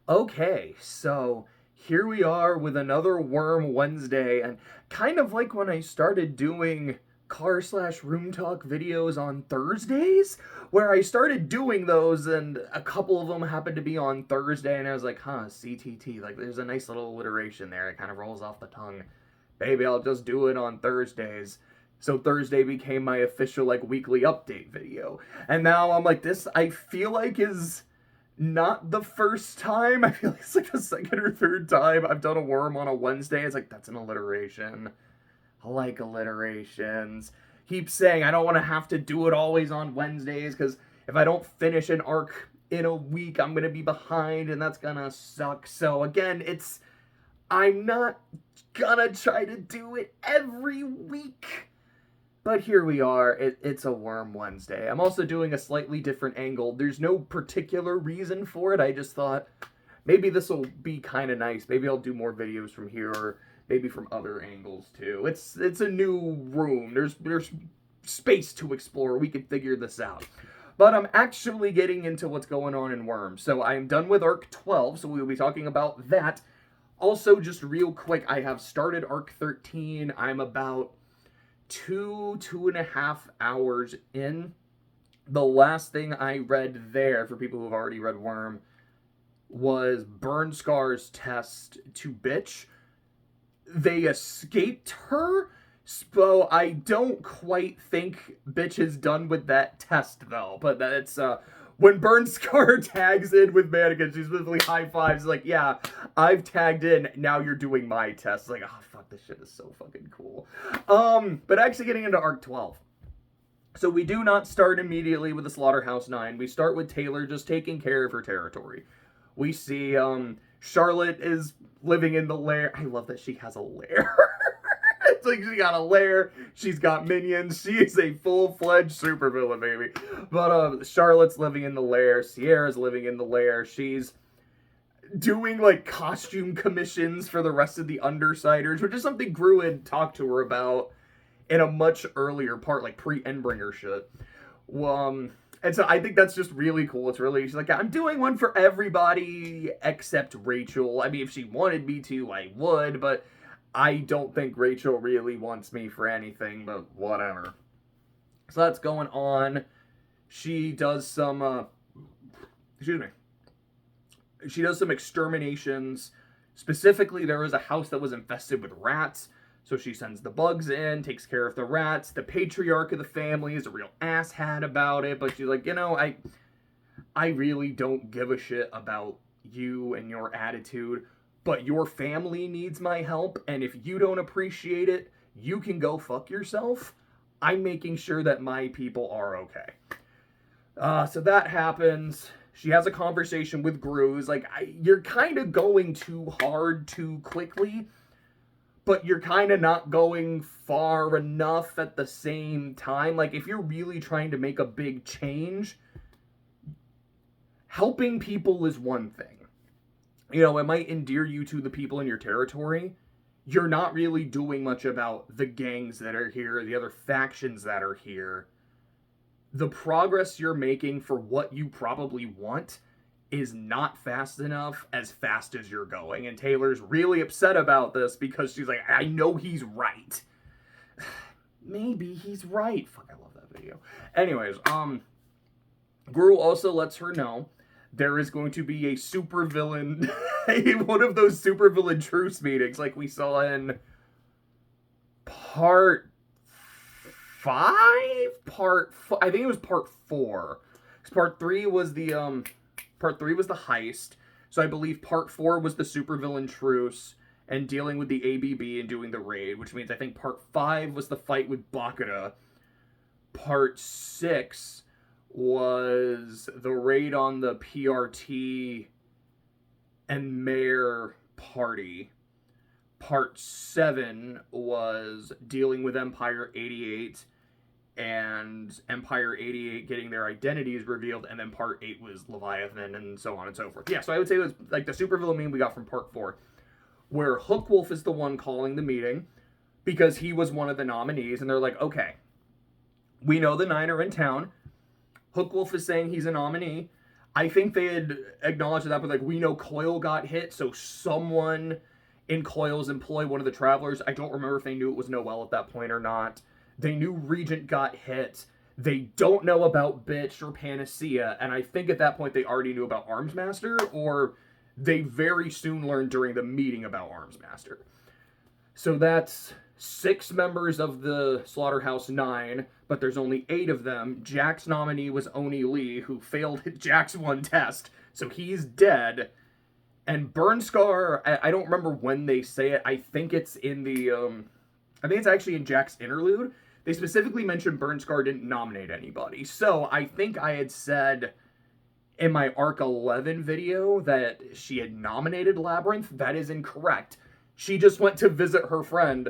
Okay, so here we are with another Worm Wednesday, and kind of like when I started doing car slash room talk videos on Thursdays, where I started doing those, and a couple of them happened to be on Thursday, and I was like, huh, CTT, like there's a nice little alliteration there, it kind of rolls off the tongue. Maybe I'll just do it on Thursdays. So Thursday became my official like weekly update video. And now I'm like, this I feel like is not the first time. I feel like it's like the second or third time I've done a worm on a Wednesday. It's like, that's an alliteration. I like alliterations. Keep saying I don't want to have to do it always on Wednesdays because if I don't finish an arc in a week, I'm going to be behind and that's going to suck. So again, I'm not gonna try to do it every week. But here we are. It's a Worm Wednesday. I'm also doing a slightly different angle. There's no particular reason for it. I just thought maybe this will be kind of nice. Maybe I'll do more videos from here, or maybe from other angles too. It's a new room. There's space to explore. We can figure this out. But I'm actually getting into what's going on in Worm. So I'm done with Arc 12, so we'll be talking about that. Also, just real quick, I have started Arc 13. I'm about 2.5 hours in. The last thing I read there, for people who have already read Worm, was Burn Scar's test to Bitch. They escaped her, so I don't quite think Bitch is done with that test, though. But that's, when Burn Scar tags in with Mannequin, she's literally high fives, like, yeah, I've tagged in, now you're doing my test. It's like, oh, fuck, this shit is so fucking cool. But actually getting into Arc 12. So we do not start immediately with the Slaughterhouse 9. We start with Taylor just taking care of her territory. We see, Charlotte is living in the lair. I love that she has a lair. It's like she got a lair, she's got minions, she is a full-fledged supervillain, baby. But Charlotte's living in the lair, Sierra's living in the lair, she's doing like costume commissions for the rest of the Undersiders, which is something Gru had talked to her about in a much earlier part, like pre-Endbringer shit. And so I think that's just really cool. It's really, she's like, I'm doing one for everybody except Rachel. I mean, if she wanted me to, I would, but I don't think Rachel really wants me for anything, but whatever. So that's going on. She does some, excuse me. She does some exterminations. Specifically, there was a house that was infested with rats. So she sends the bugs in, takes care of the rats. The patriarch of the family is a real asshat about it, but she's like, I really don't give a shit about you and your attitude, but your family needs my help, and if you don't appreciate it, you can go fuck yourself. I'm making sure that my people are okay. So that happens. She has a conversation with Gru. Who's like, you're kind of going too hard too quickly, but you're kind of not going far enough at the same time. Like, if you're really trying to make a big change, helping people is one thing. It might endear you to the people in your territory. You're not really doing much about the gangs that are here, the other factions that are here. The progress you're making for what you probably want is not fast enough as fast as you're going. And Taylor's really upset about this because she's like, I know he's right. Maybe he's right. Fuck, I love that video. Anyways, Gru also lets her know there is going to be a supervillain, one of those supervillain truce meetings like we saw in part 5? I think it was part 4. Part 3 was the heist. So I believe part 4 was the supervillain truce and dealing with the ABB and doing the raid, which means I think part 5 was the fight with Bakura. Part 6 was the raid on the PRT and Mayor party. Part 7 was dealing with Empire 88 and Empire 88 getting their identities revealed, and then part 8 was Leviathan, and so on and so forth. Yeah, so I would say it was like the supervillain meme we got from part 4, where Hookwolf is the one calling the meeting, because he was one of the nominees, and they're like, okay, we know the 9 are in town. Hookwolf is saying he's a nominee. I think they had acknowledged that, but like, we know Coyle got hit, so someone in Coyle's employ, one of the travelers, I don't remember if they knew it was Noel at that point or not. They knew Regent got hit. They don't know about Bitch or Panacea, and I think at that point they already knew about Armsmaster, or they very soon learned during the meeting about Armsmaster. So that's 6 members of the Slaughterhouse 9, but there's only 8 of them. Jack's nominee was Oni Lee, who failed Jack's one test, so he's dead. And Burnscar, I don't remember when they say it. I think it's in the, I think it's actually in Jack's interlude. They specifically mentioned Burnscar didn't nominate anybody. So I think I had said in my Arc 11 video that she had nominated Labyrinth. That is incorrect. She just went to visit her friend.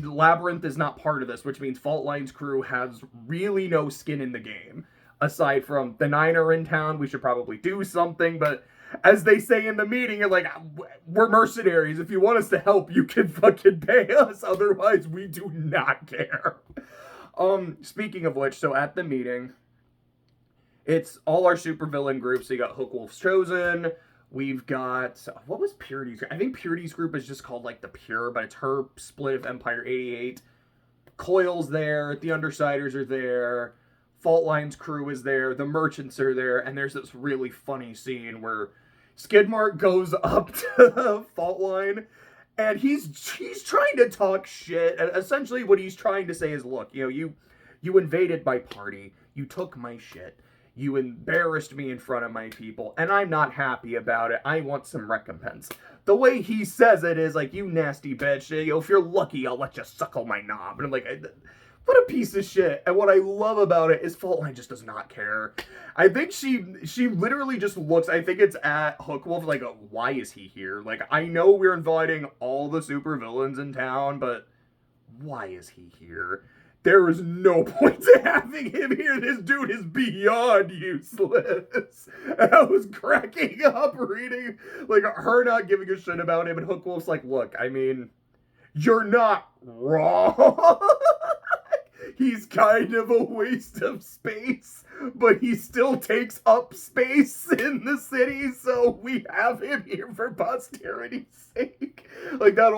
Labyrinth is not part of this, which means Fault Line's crew has really no skin in the game. Aside from the 9 are in town, we should probably do something, but as they say in the meeting, like, we're mercenaries. If you want us to help, you can fucking pay us. Otherwise, we do not care. Speaking of which, so at the meeting, it's all our supervillain groups. So you got Hookwolf's Chosen. We've got, what was Purity's group? I think Purity's group is just called, like, the Pure, but it's her split of Empire 88. Coil's there. The Undersiders are there. Fault Line's crew is there, the merchants are there, and there's this really funny scene where Skidmark goes up to Fault Line, and he's trying to talk shit, and essentially what he's trying to say is, look, you invaded my party, you took my shit, you embarrassed me in front of my people, and I'm not happy about it, I want some recompense. The way he says it is like, you nasty bitch, if you're lucky, I'll let you suckle my knob, and I'm like, what a piece of shit. And what I love about it is Fault Line just does not care. I think she literally just looks, I think it's at Hookwolf, like, why is he here? Like, I know we're inviting all the supervillains in town, but why is he here? There is no point to having him here. This dude is beyond useless. And I was cracking up reading, like, her not giving a shit about him, and Hookwolf's like, look, I mean, you're not wrong. He's kind of a waste of space, but he still takes up space in the city, so we have him here for posterity's sake. Like, that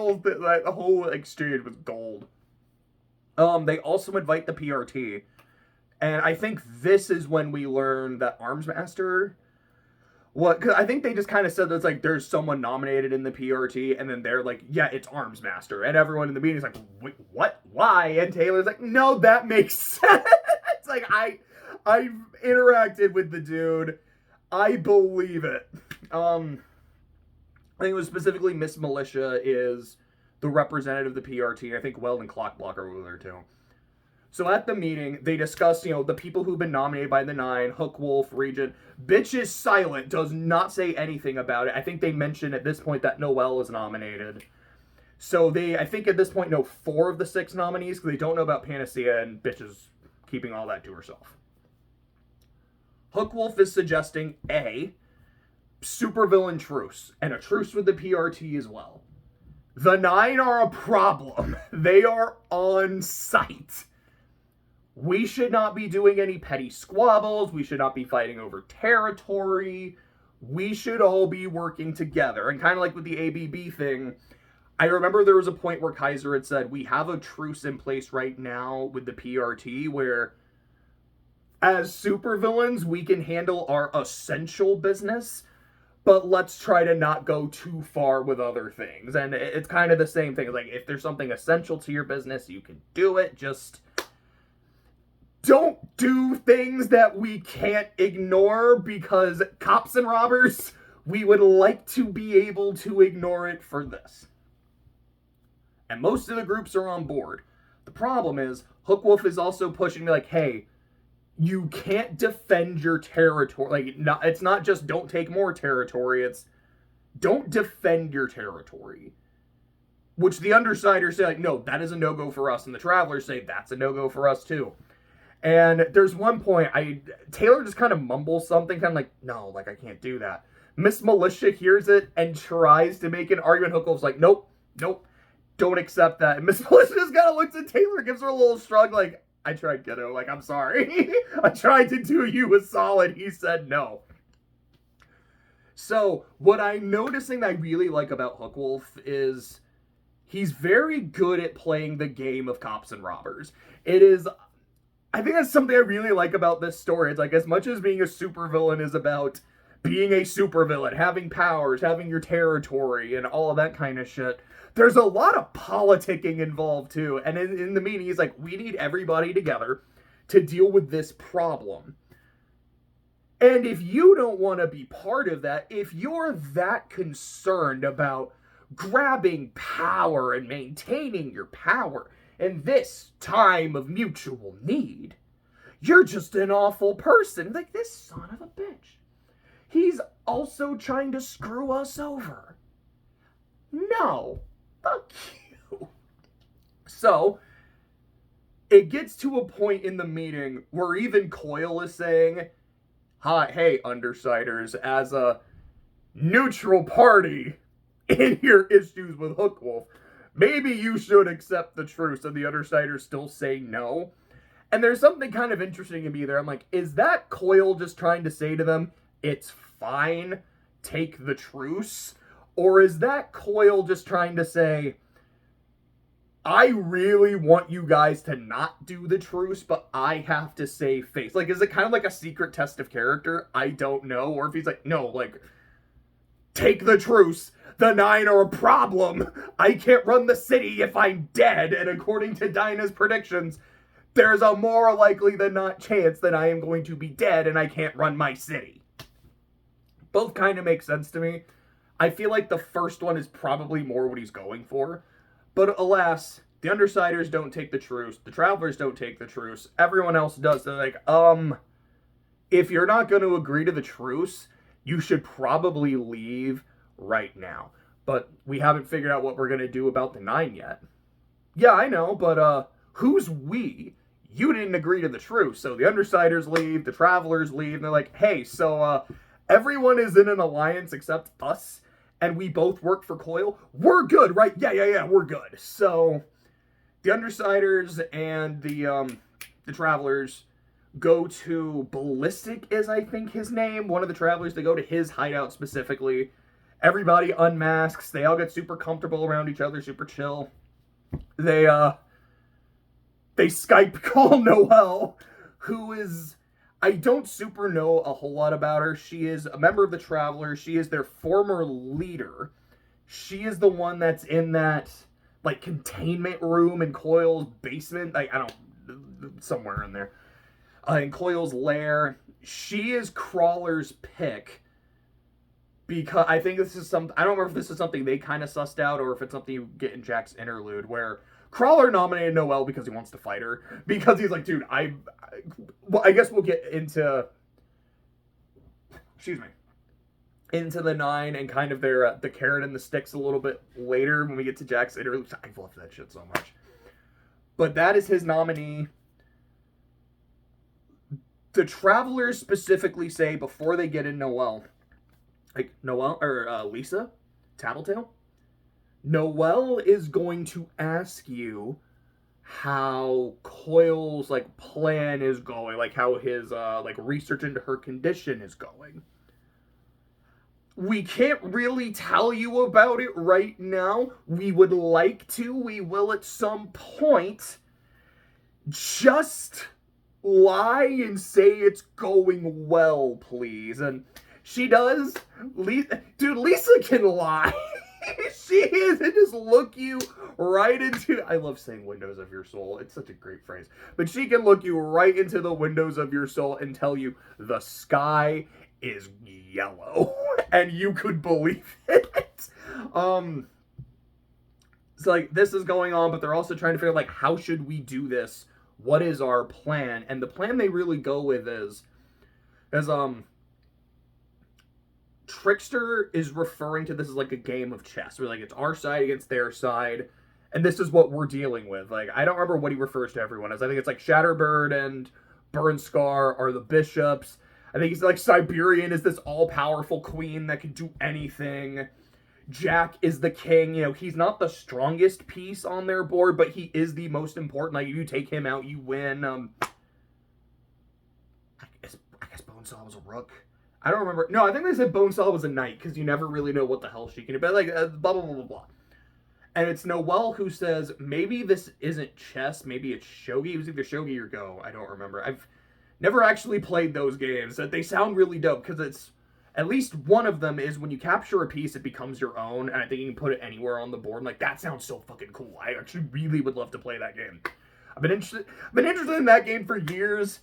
whole exchange was gold. They also invite the PRT, and I think this is when we learn that Armsmaster... Cause I think they just kind of said that it's like, there's someone nominated in the PRT, and then they're like, yeah, it's Armsmaster. And everyone in the meeting is like, wait, what? Why? And Taylor's like, no, that makes sense. Like, I've interacted with the dude. I believe it. I think it was specifically Miss Militia is the representative of the PRT. I think Weld and Clockblocker were there too. So at the meeting, they discuss, the people who've been nominated by the 9, Hookwolf, Regent. Bitch is silent, does not say anything about it. I think they mentioned at this point that Noel is nominated. So I think at this point, know 4 of the 6 nominees, because they don't know about Panacea, and Bitch is keeping all that to herself. Hookwolf is suggesting A, supervillain truce, and a truce with the PRT as well. The 9 are a problem. They are on site. We should not be doing any petty squabbles. We should not be fighting over territory. We should all be working together. And kind of like with the ABB thing, I remember there was a point where Kaiser had said, we have a truce in place right now with the PRT where as supervillains, we can handle our essential business, but let's try to not go too far with other things. And it's kind of the same thing. Like, if there's something essential to your business, you can do it. Just don't do things that we can't ignore, because cops and robbers, we would like to be able to ignore it for this. And most of the groups are on board. The problem is, Hookwolf is also pushing me like, hey, you can't defend your territory. Like, it's not just don't take more territory, it's don't defend your territory. Which the Undersiders say, like, no, that is a no-go for us. And the Travelers say, that's a no-go for us, too. And there's one point, Taylor just kind of mumbles something, kind of like, no, like, I can't do that. Miss Militia hears it and tries to make an argument. Hookwolf's like, nope, don't accept that. And Miss Militia just kind of looks at Taylor, gives her a little shrug, like, I tried, kiddo, like, I'm sorry. I tried to do you a solid. He said no. So, what I'm noticing that I really like about Hookwolf is he's very good at playing the game of cops and robbers. I think that's something I really like about this story. It's like, as much as being a supervillain is about being a supervillain, having powers, having your territory, and all of that kind of shit, there's a lot of politicking involved too. And in the meeting, he's like, we need everybody together to deal with this problem. And if you don't want to be part of that, if you're that concerned about grabbing power and maintaining your power in this time of mutual need, you're just an awful person. Like, this son of a bitch. He's also trying to screw us over. No. Fuck you. So, it gets to a point in the meeting where even Coyle is saying, hi, hey, Undersiders, as a neutral party in your issues with Hookwolf, maybe you should accept the truce. And the Undersiders still say no. And there's something kind of interesting to me there. I'm like, is that Coyle just trying to say to them, it's fine, take the truce? Or is that Coyle just trying to say, I really want you guys to not do the truce, but I have to save face? Like, is it kind of like a secret test of character? I don't know. Or if he's like, no, like, take the truce. The 9 are a problem. I can't run the city if I'm dead. And according to Dinah's predictions, there's a more likely than not chance that I am going to be dead and I can't run my city. Both kind of make sense to me. I feel like the first one is probably more what he's going for. But alas, the Undersiders don't take the truce. The Travelers don't take the truce. Everyone else does. They're like, if you're not going to agree to the truce, you should probably leave right now. But we haven't figured out what we're going to do about the 9 yet. Yeah, I know, but who's we? You didn't agree to the truce. So the Undersiders leave, the Travelers leave, and they're like, hey, so everyone is in an alliance except us, and we both work for Coyle. We're good, right? Yeah, we're good. So the Undersiders and the Travelers go to Ballistic, is I think his name. One of the Travelers, they go to his hideout specifically. Everybody unmasks. They all get super comfortable around each other, super chill. They Skype call Noelle, who is, I don't super know a whole lot about her. She is a member of the Travelers. She is their former leader. She is the one that's in that, like, containment room in Coyle's basement. Like, I don't, somewhere in there. In Coyle's lair. She is Crawler's pick. Because I think this is something, I don't remember if this is something they kind of sussed out or if it's something you get in Jack's interlude, where Crawler nominated Noelle because he wants to fight her. Because he's like, dude, well, I guess we'll get into, into the 9 and kind of their, the carrot and the sticks a little bit later when we get to Jack's interlude. I love that shit so much. But that is his nominee. The Travelers specifically say, before they get in Noelle, like, Noelle, or Lisa, Tattletale, Noelle is going to ask you how Coyle's, like, plan is going, like, how his, like, research into her condition is going. We can't really tell you about it right now. We would like to. We will at some point. Just lie and say it's going well, please. And she does. Dude, Lisa can lie. She is. And just look you right into... I love saying windows of your soul. It's such a great phrase. But she can look you right into the windows of your soul and tell you the sky is yellow. And you could believe it. So, like, this is going on, but they're also trying to figure out, like, how should we do this? What is our plan? And the plan they really go with is Trickster is referring to this as like a game of chess. Where, like, it's our side against their side, and this is what we're dealing with. Like, I don't remember what he refers to everyone as. I think it's like Shatterbird and Burnscar are the bishops. I think he's like Siberian is this all-powerful queen that can do anything. Jack is the king. You know, he's not the strongest piece on their board, but he is the most important. Like, if you take him out, you win. I guess Bonesaw was a rook. I don't remember. No, I think they said Bonesaw was a knight because you never really know what the hell she can do. But like blah blah blah blah blah. And it's Noelle who says maybe this isn't chess, maybe it's shogi. It was either shogi or go. I don't remember. I've never actually played those games. They sound really dope because it's at least one of them is when you capture a piece, it becomes your own, and I think you can put it anywhere on the board. Like that sounds so fucking cool. I actually really would love to play that game. I've been interested in that game for years.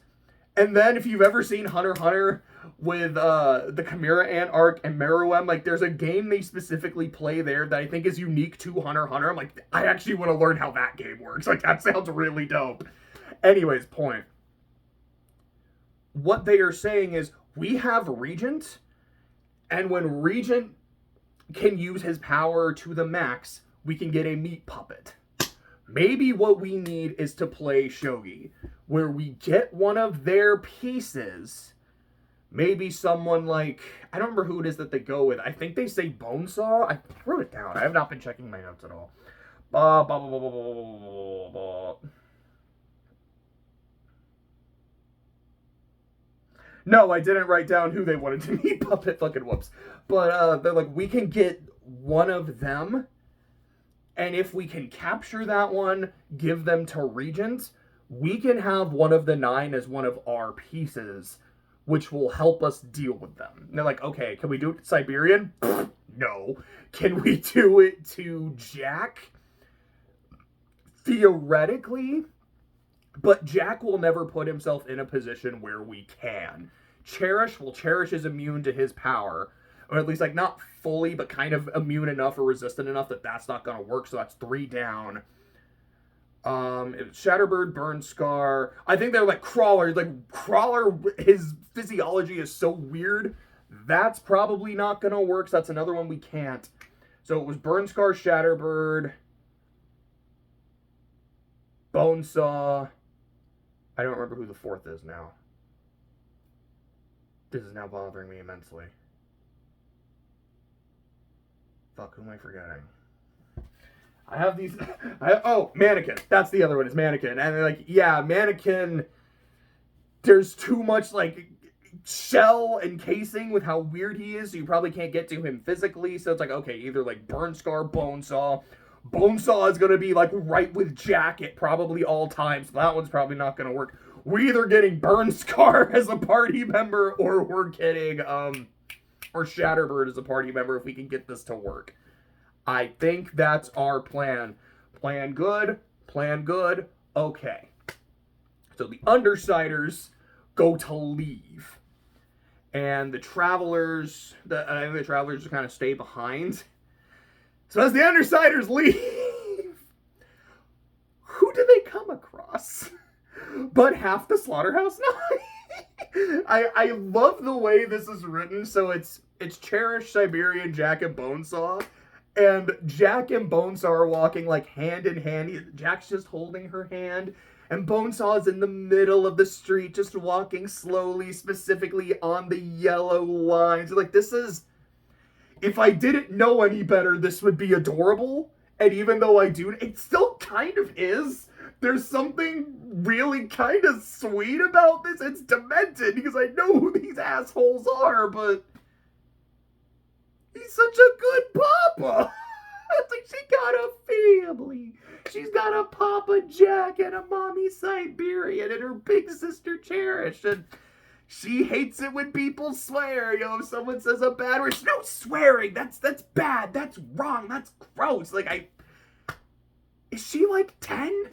And then if you've ever seen Hunter x Hunter with the Chimera Ant arc and Meruem, like there's a game they specifically play there that I think is unique to Hunter x Hunter. I'm like, I actually want to learn how that game works. Like that sounds really dope. Anyways, point. What they are saying is we have Regent, and when Regent can use his power to the max, we can get a meat puppet. Maybe what we need is to play shogi, where we get one of their pieces. Maybe someone like, I don't remember who it is that they go with. I think they say Bonesaw. I wrote it down. I have not been checking my notes at all. No, I didn't write down who they wanted to meet. Puppet fucking whoops. But they're like, we can get one of them. And if we can capture that one, give them to Regent, we can have one of the 9 as one of our pieces, which will help us deal with them. And they're like, okay, can we do it to Siberian? No. Can we do it to Jack? Theoretically. But Jack will never put himself in a position where we can. Cherish is immune to his power. Or at least, like, not fully, but kind of immune enough or resistant enough that that's not going to work. So that's 3 down. Shatterbird, Burn Scar. I think they're like Crawler. Like, Crawler, his physiology is so weird. That's probably not going to work. So that's another one we can't. So it was Burn Scar, Shatterbird, Bonesaw. I don't remember who the 4th is now. This is now bothering me immensely. Fuck, who am I forgetting? I have these... Mannequin. That's the other one, is Mannequin. And they're like, yeah, Mannequin... There's too much, like, shell and casing with how weird he is, so you probably can't get to him physically. So it's like, okay, either, like, Burn Scar, Bonesaw. Bonesaw is going to be, like, right with Jack at probably all times. So that one's probably not going to work. We're either getting Burn Scar as a party member, or we're getting, or Shatterbird as a party member if we can get this to work. I think that's our plan. Plan good. Okay. So the Undersiders go to leave. And the Travelers, I think the Travelers just kind of stay behind. So as the Undersiders leave, who do they come across? But half the Slaughterhouse 9. I love the way this is written. So it's Cherish, Siberian, Jack, and Bonesaw. And Jack and Bonesaw are walking like hand in hand. Jack's just holding her hand. And Bonesaw is in the middle of the street, just walking slowly, specifically on the yellow lines. Like, this is... If I didn't know any better, this would be adorable. And even though I do, it still kind of is. There's something really kind of sweet about this. It's demented because I know who these assholes are, but... He's such a good papa. It's like she got a family. She's got a Papa Jack and a Mommy Siberian and her big sister Cherish. And she hates it when people swear. You know, if someone says a bad word, no swearing. That's bad. That's wrong. That's gross. Like, is she like 10?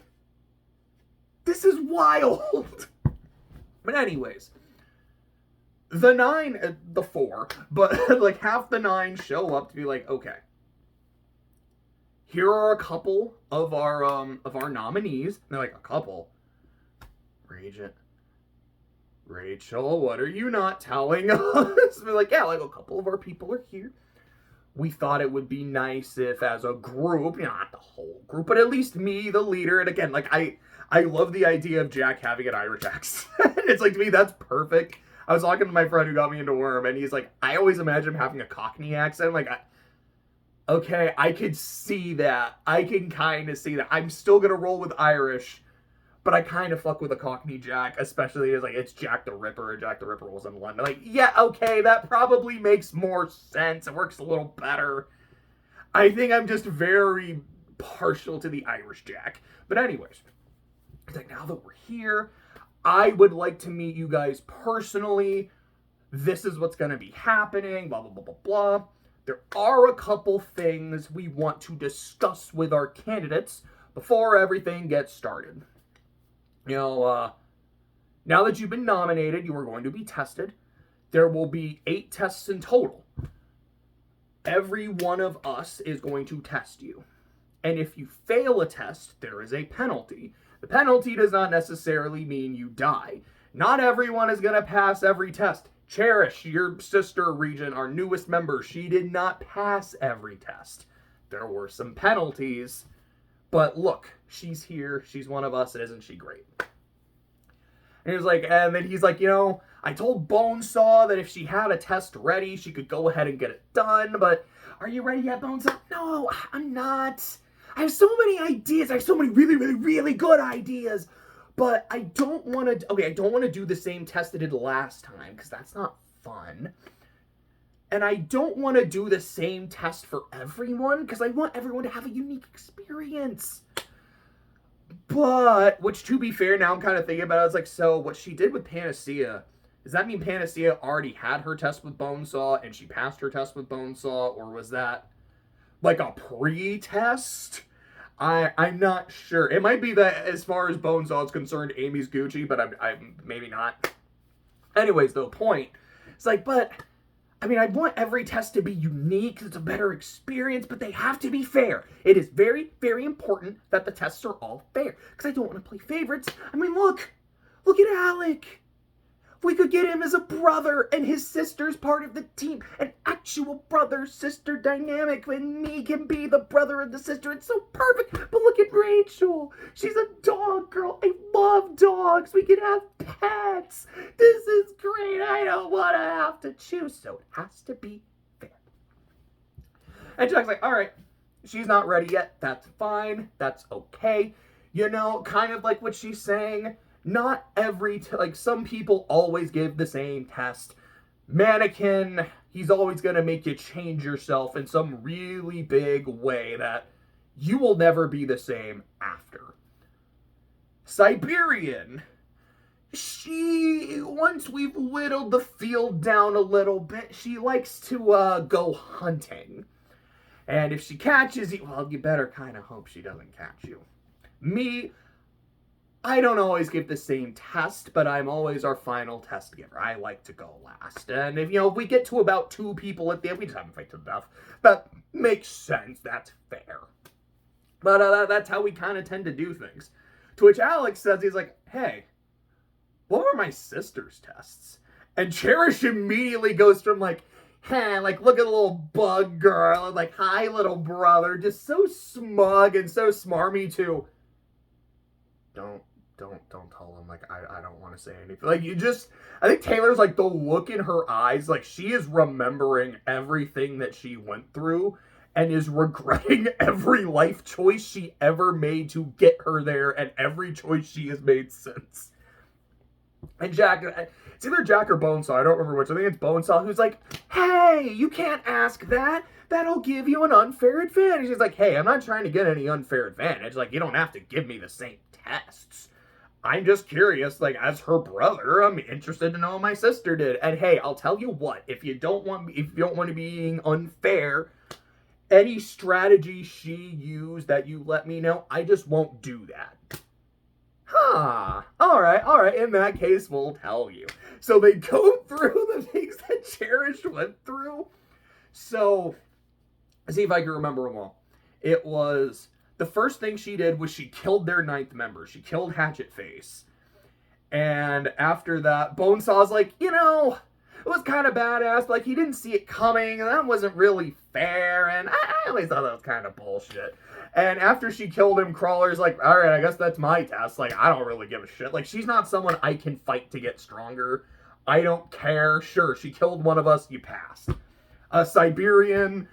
This is wild. But anyways. The 9, the 4, but like half the 9 show up to be like, okay, here are a couple of our nominees. And they're like, a couple? Regent, Rachel, what are you not telling us? We're like, yeah, like a couple of our people are here. We thought it would be nice if as a group, you know, not the whole group, but at least me, the leader. And again, like I love the idea of Jack having an Irish accent. It's like, to me, that's perfect. I was talking to my friend who got me into Worm, and he's like, I always imagine him having a Cockney accent. Like, okay, I could see that. I can kind of see that. I'm still going to roll with Irish, But I kind of fuck with a Cockney Jack, especially as like it's Jack the Ripper, and Jack the Ripper was in London. Like, yeah, okay, that probably makes more sense. It works a little better. I think I'm just very partial to the Irish Jack. But anyways, it's like, now that we're here, I would like to meet you guys personally. This is what's going to be happening, blah, blah, blah, blah, blah. There are a couple things we want to discuss with our candidates before everything gets started. You know, now that you've been nominated, you are going to be tested. There will be 8 tests in total. Every one of us is going to test you. And if you fail a test, there is a penalty. The penalty does not necessarily mean you die. Not everyone is going to pass every test. Cherish, your sister Regent, our newest member, she did not pass every test. There were some penalties, but look, she's here, she's one of us, and isn't she great? And he was like, and then he's like, you know, I told Bonesaw that if she had a test ready, she could go ahead and get it done, but are you ready yet, Bonesaw? No, I'm not. I have so many ideas, I have so many really, really, really good ideas. But I don't want to do the same test I did last time, because that's not fun. And I don't want to do the same test for everyone, because I want everyone to have a unique experience. But, which to be fair, now I'm kind of thinking about it, I was like, so what she did with Panacea, does that mean Panacea already had her test with Bonesaw, and she passed her test with Bonesaw, or was that like a pre-test? I'm not sure. It might be that as far as Bonesaw is concerned, Amy's Gucci, but I'm maybe not. Anyways, the point, it's like, but, I mean, I want every test to be unique, it's a better experience, but they have to be fair. It is very, very important that the tests are all fair, because I don't want to play favorites. I mean, look at Alec. We could get him as a brother, and his sister's part of the team. An actual brother-sister dynamic, and me can be the brother and the sister. It's so perfect. But look at Rachel. She's a dog girl. I love dogs. We can have pets. This is great. I don't want to have to choose, so it has to be fair. And Jack's like, all right, she's not ready yet. That's fine. That's okay. You know, kind of like what she's saying. Not every, like, some people always give the same test. Mannequin, he's always going to make you change yourself in some really big way that you will never be the same after. Siberian, once we've whittled the field down a little bit, she likes to go hunting. And if she catches you, well, you better kind of hope she doesn't catch you. Me, I don't always give the same test, but I'm always our final test giver. I like to go last. And if we get to about 2 people at the end, we just haven't fight to death. That makes sense. That's fair. But that's how we kind of tend to do things. To which Alex says, he's like, hey, what were my sister's tests? And Cherish immediately goes from like, hey, like, look at the little bug girl, and like, hi, little brother, just so smug and so smarmy to, don't tell him, like, I don't want to say anything. Like, I think Taylor's, like, the look in her eyes, like, she is remembering everything that she went through and is regretting every life choice she ever made to get her there and every choice she has made since. And Jack, it's either Jack or Bonesaw, I don't remember which, I think it's Bonesaw, who's like, hey, you can't ask that. That'll give you an unfair advantage. He's like, hey, I'm not trying to get any unfair advantage. Like, you don't have to give me the same tests. I'm just curious, like, as her brother, I'm interested to know what my sister did. And hey, I'll tell you what, if you don't want to be being unfair, any strategy she used that you let me know, I just won't do that. Huh. All right. In that case, we'll tell you. So they go through the things that Cherish went through. So, let's see if I can remember them all. It was, the first thing she did was she killed their 9th member. She killed Hatchet Face. And after that, Bonesaw's like, it was kind of badass. Like, he didn't see it coming, and that wasn't really fair. And I always thought that was kind of bullshit. And after she killed him, Crawler's like, all right, I guess that's my test. Like, I don't really give a shit. Like, she's not someone I can fight to get stronger. I don't care. Sure, she killed one of us. You passed. Siberian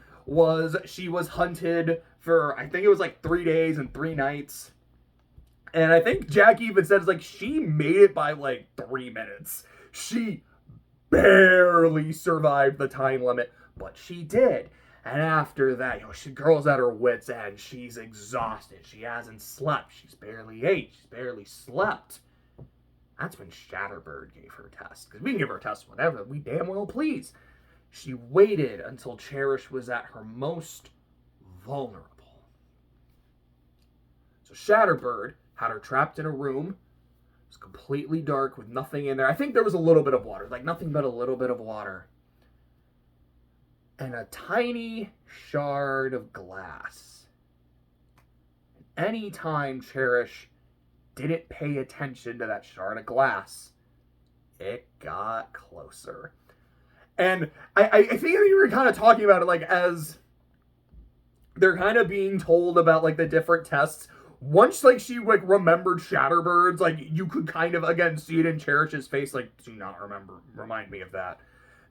she was hunted for, I think it was like 3 days and 3 nights. And I think Jack even says, like, she made it by, like, 3 minutes. She barely survived the time limit, but she did. And after that, girl's at her wit's end. She's exhausted. She hasn't slept. She's barely ate. She's barely slept. That's when Shatterbird gave her a test. Because we can give her a test whenever we damn well please. She waited until Cherish was at her most vulnerable. So Shatterbird had her trapped in a room. It was completely dark with nothing in there. I think there was a little bit of water. Like nothing but a little bit of water. And a tiny shard of glass. Anytime Cherish didn't pay attention to that shard of glass, it got closer. And I think we were kind of talking about it, like, as they're kind of being told about, like, the different tests. Once, like, she, like, remembered Shatterbird's, like, you could kind of, again, see it in Cherish's face, like, do not remind me of that.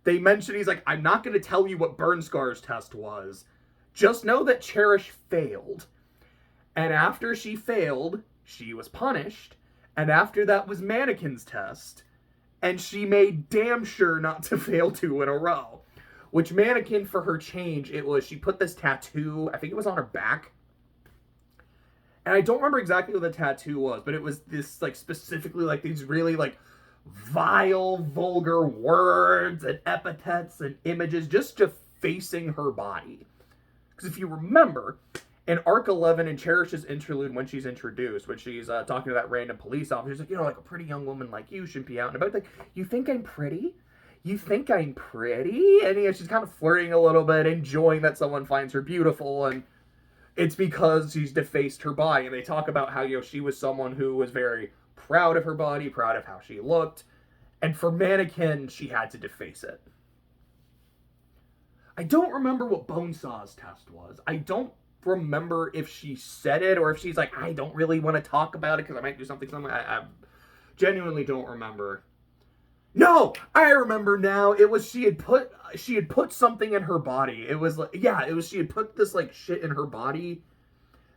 They mentioned, he's like, I'm not going to tell you what Burnscar's test was. Just know that Cherish failed. And after she failed, she was punished. And after that was Mannequin's test. And she made damn sure not to fail 2 in a row. Which Mannequin, for her change, she put this tattoo, I think it was on her back. And I don't remember exactly what the tattoo was, but it was this, like, specifically, like, these really, like, vile, vulgar words and epithets and images just defacing her body. Because if you remember, in Arc 11 in Cherish's interlude, when she's introduced, when she's talking to that random police officer, she's like, like, a pretty young woman like you shouldn't be out and about. Like, you think I'm pretty? You think I'm pretty? And she's kind of flirting a little bit, enjoying that someone finds her beautiful, and it's because she's defaced her body. And they talk about how, she was someone who was very proud of her body, proud of how she looked. And for Mannequin, she had to deface it. I don't remember what Bonesaw's test was. I don't remember if she said it or if she's like, I don't really want to talk about it because I might do something. I genuinely don't remember. No, I remember now. It was she had put something in her body. It was like, she had put this, like, shit in her body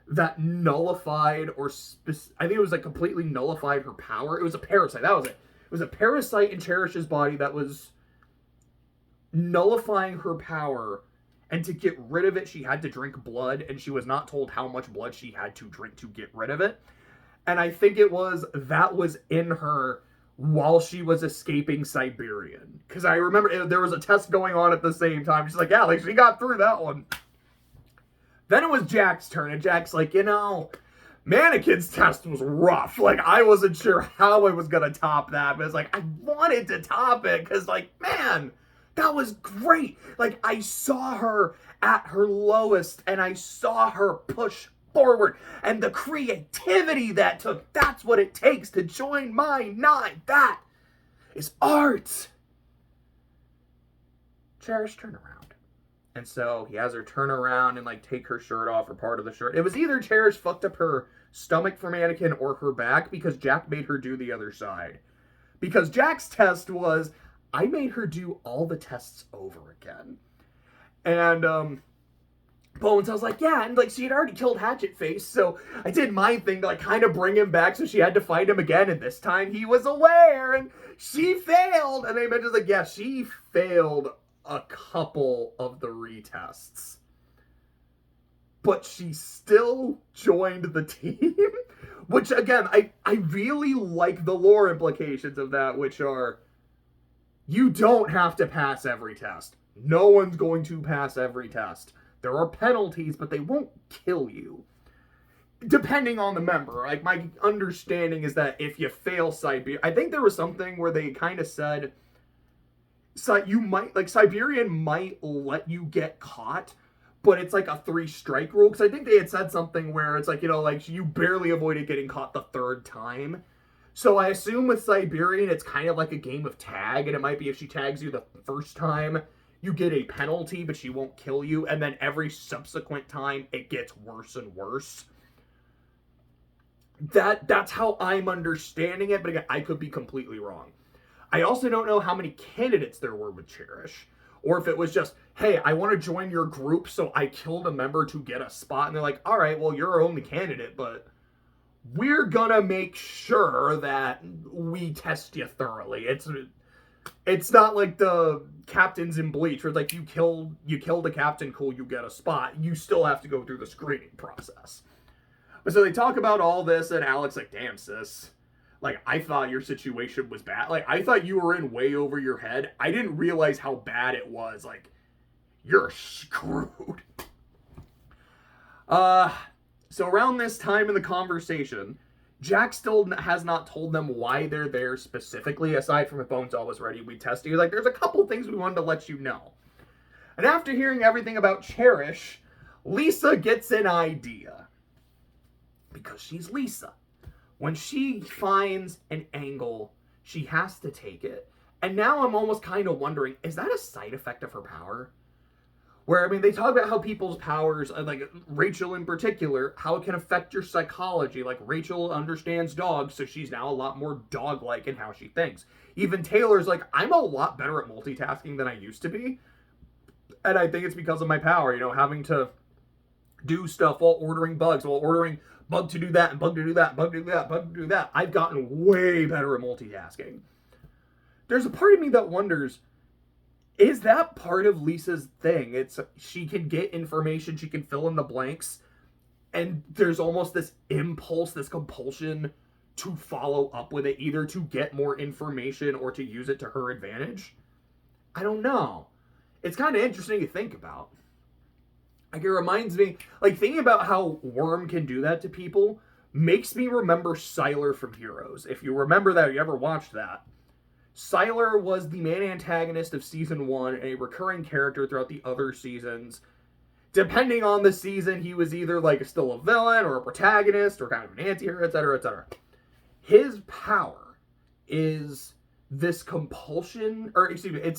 that nullified I think it was, like, completely nullified her power. It was a parasite. That was it. It was a parasite in Cherish's body that was nullifying her power. And to get rid of it, she had to drink blood, and she was not told how much blood she had to drink to get rid of it. And I think that was in her while she was escaping Siberian. Because I remember there was a test going on at the same time. She's like, yeah, like, she got through that one. Then it was Jack's turn, and Jack's like, Mannequin's test was rough. Like, I wasn't sure how I was going to top that, but it's like, I wanted to top it, because, like, man, that was great. Like, I saw her at her lowest, and I saw her push forward. And the creativity that took, that's what it takes to join my 9. That is art. Cherish, turn around. And so he has her turn around and, like, take her shirt off, or part of the shirt. It was either Cherish fucked up her stomach for Mannequin or her back, because Jack made her do the other side. Because Jack's test was, I made her do all the tests over again. And, Bones, I was like, yeah, and, like, she had already killed Hatchet Face, so I did my thing to, like, kind of bring him back, so she had to fight him again, and this time he was aware, and she failed. And they mentioned, like, yeah, she failed a couple of the retests. But she still joined the team, which, again, I really like the lore implications of that, which are, you don't have to pass every test. No one's going to pass every test. There are penalties, but they won't kill you. Depending on the member. Like, my understanding is that if you fail Siberian, I think there was something where they kind of said, you might, like, Siberian might let you get caught, but it's like a 3-strike rule. Because I think they had said something where it's like, like, you barely avoided getting caught the 3rd time. So I assume with Siberian, it's kind of like a game of tag, and it might be if she tags you the 1st time, you get a penalty, but she won't kill you, and then every subsequent time, it gets worse and worse. That's how I'm understanding it, but again, I could be completely wrong. I also don't know how many candidates there were with Cherish, or if it was just, hey, I want to join your group, so I killed a member to get a spot, and they're like, all right, well, you're our only candidate, but we're gonna make sure that we test you thoroughly. It's not like the captains in Bleach where it's like you killed a captain, cool, you get a spot. You still have to go through the screening process. But so they talk about all this, and Alex like, damn sis, like I thought your situation was bad. Like I thought you were in way over your head. I didn't realize how bad it was. Like you're screwed. So around this time in the conversation, Jack still has not told them why they're there specifically, aside from if Bones always ready, we test you. Like, there's a couple things we wanted to let you know. And after hearing everything about Cherish, Lisa gets an idea. Because she's Lisa. When she finds an angle, she has to take it. And now I'm almost kind of wondering, is that a side effect of her power? Where, I mean, they talk about how people's powers, like Rachel in particular, how it can affect your psychology. Like, Rachel understands dogs, so she's now a lot more dog-like in how she thinks. Even Taylor's like, I'm a lot better at multitasking than I used to be. And I think it's because of my power, you know, having to do stuff while ordering bugs, while ordering bug to do that, and bug to do that, bug to do that, bug to do that. I've gotten way better at multitasking. There's a part of me that wonders, is that part of Lisa's thing? It's she can get information, she can fill in the blanks, and there's almost this impulse, this compulsion to follow up with it, either to get more information or to use it to her advantage. I don't know. It's kind of interesting to think about. Like, it reminds me, like, thinking about how Worm can do that to people makes me remember Sylar from Heroes. If you remember that, if you ever watched that, Sylar was the main antagonist of Season 1 and a recurring character throughout the other seasons. Depending on the season, he was either, like, still a villain or a protagonist or kind of an anti-hero, etc., etc. His power is this compulsion, or excuse me,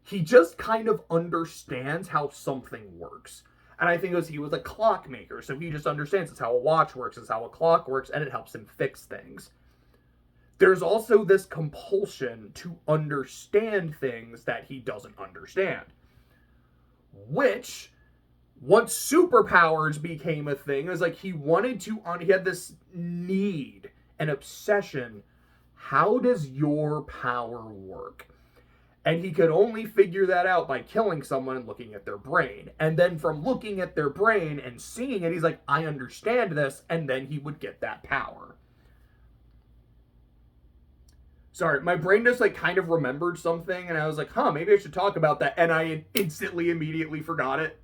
he just kind of understands how something works. And I think he was a clockmaker, so he just understands it's how a watch works, it's how a clock works, and it helps him fix things. There's also this compulsion to understand things that he doesn't understand. Which, once superpowers became a thing, it was like he had this need, an obsession. How does your power work? And he could only figure that out by killing someone and looking at their brain. And then from looking at their brain and seeing it, he's like, I understand this, and then he would get that power. Sorry, my brain just like kind of remembered something, and I was like, maybe I should talk about that, and I instantly, immediately forgot it.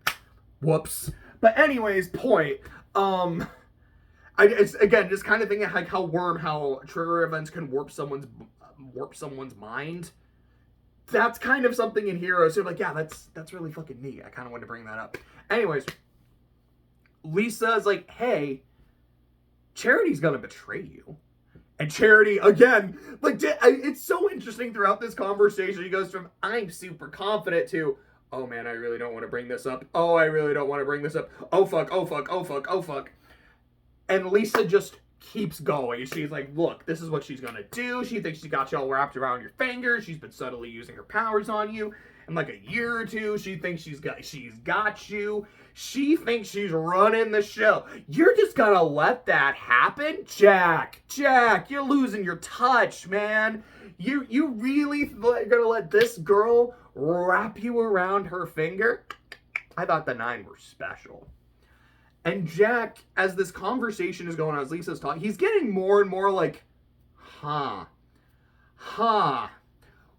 Whoops. But anyways, point. It's again just kind of thinking like how trigger events can warp someone's mind. That's kind of something in Heroes. So I'm like, yeah, that's really fucking neat. I kind of wanted to bring that up. Anyways, Lisa's like, hey, Charity's gonna betray you. And Charity, again, like, it's so interesting throughout this conversation. He goes from, I'm super confident to, oh man, I really don't want to bring this up. Oh, I really don't want to bring this up. Oh fuck, oh fuck, oh fuck, oh fuck. And Lisa just keeps going. She's like, look, this is what she's gonna do. She thinks she got you all wrapped around your fingers. She's been subtly using her powers on you. In like a year or two, she thinks she's got you. She thinks she's running the show. You're just gonna let that happen? Jack, you're losing your touch, man. You really gonna let this girl wrap you around her finger? I thought the 9 were special. And Jack, as this conversation is going on, as Lisa's talking, he's getting more and more like,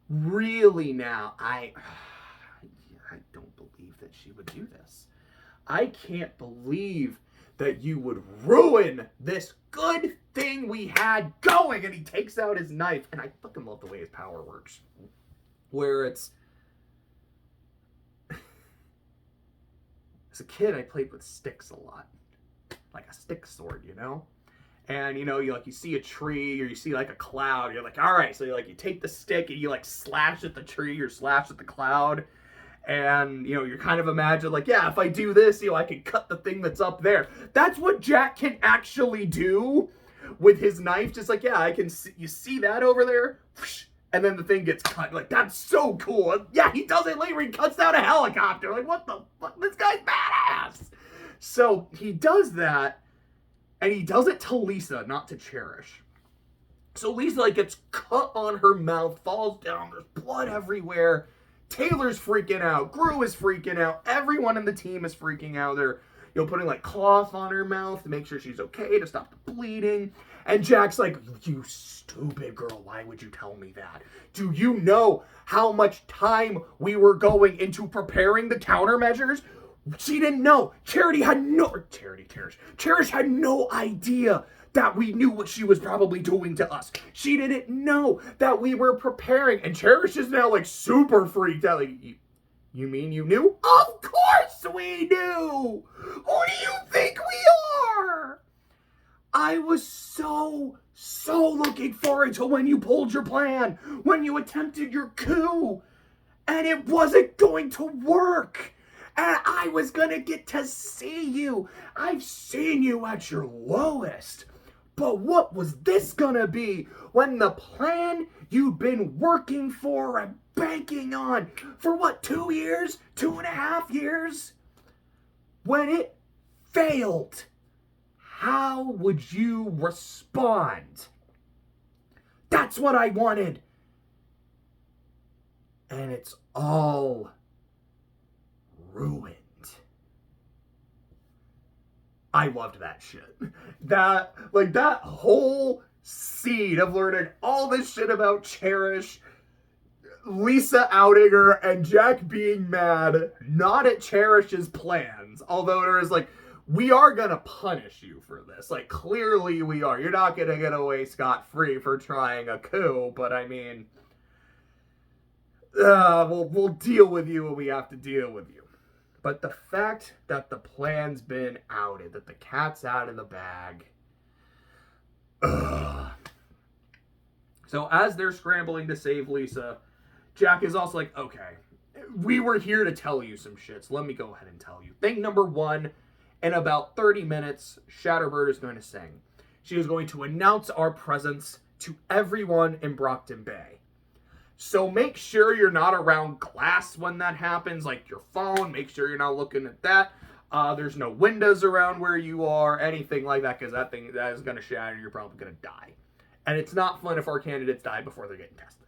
really now? I don't believe that she would do this. I can't believe that you would ruin this good thing we had going. And he takes out his knife, and I fucking love the way his power works. Where it's, as a kid, I played with sticks a lot. Like a stick sword, you know? And, you know, you see a tree or you see like a cloud. You're like, all right. So you take the stick and you like slash at the tree or slash at the cloud. And, you know, you're kind of imagine like, yeah, if I do this, you know, I can cut the thing that's up there. That's what Jack can actually do with his knife. Just like, yeah, I can see, you see that over there? And then the thing gets cut. Like, that's so cool. Yeah, he does it later. He cuts down a helicopter. Like, what the fuck? This guy's badass. So he does that. And he does it to Lisa, not to Cherish. So Lisa, like, gets cut on her mouth, falls down, there's blood everywhere. Taylor's freaking out. Gru is freaking out. Everyone in the team is freaking out. They're, putting, like, cloth on her mouth to make sure she's okay, to stop the bleeding. And Jack's like, you stupid girl, why would you tell me that? Do you know how much time we were going into preparing the countermeasures? She didn't know. Cherish had no idea that we knew what she was probably doing to us. She didn't know that we were preparing. And Cherish is now, like, super freaked out. Like, you mean you knew? Of course we knew! Who do you think we are? I was so looking forward to when you pulled your plan, when you attempted your coup, and it wasn't going to work. And I was going to get to see you. I've seen you at your lowest. But what was this going to be when the plan you'd been working for and banking on for what, 2 years? 2.5 years? When it failed, how would you respond? That's what I wanted. And it's all ruined. I loved that shit. That whole scene of learning all this shit about Cherish, Lisa outing her, and Jack being mad, not at Cherish's plans, although there is, like, we are gonna punish you for this. Like, clearly we are. You're not gonna get away scot-free for trying a coup, but I mean, we'll deal with you when we have to deal with you. But the fact that the plan's been outed, that the cat's out of the bag. Ugh. So as they're scrambling to save Lisa, Jack is also like, okay, we were here to tell you some shit, so let me go ahead and tell you. Thing number one, in about 30 minutes, Shatterbird is going to sing. She is going to announce our presence to everyone in Brockton Bay. So make sure you're not around glass when that happens, like your phone. Make sure you're not looking at that. There's no windows around where you are, anything like that, because that is going to shatter. You're probably going to die. And it's not fun if our candidates die before they're getting tested.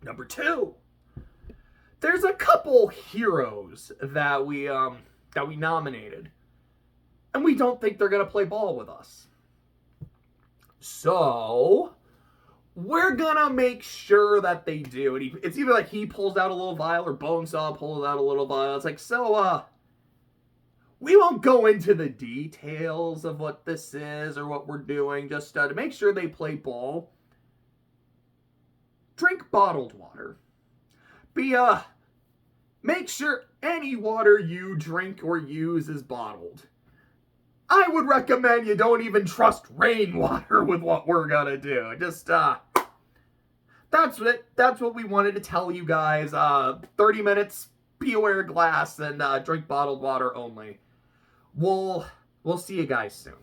Number two, there's a couple heroes that we nominated, and we don't think they're going to play ball with us. So we're gonna make sure that they do. And it's either like he pulls out a little vial or Bonesaw pulls out a little vial. It's like, we won't go into the details of what this is or what we're doing. Just to make sure they play ball. Drink bottled water. Make sure any water you drink or use is bottled. I would recommend you don't even trust rainwater with what we're gonna do. Just, that's what we wanted to tell you guys. 30 minutes, be aware of glass, and drink bottled water only. We'll see you guys soon.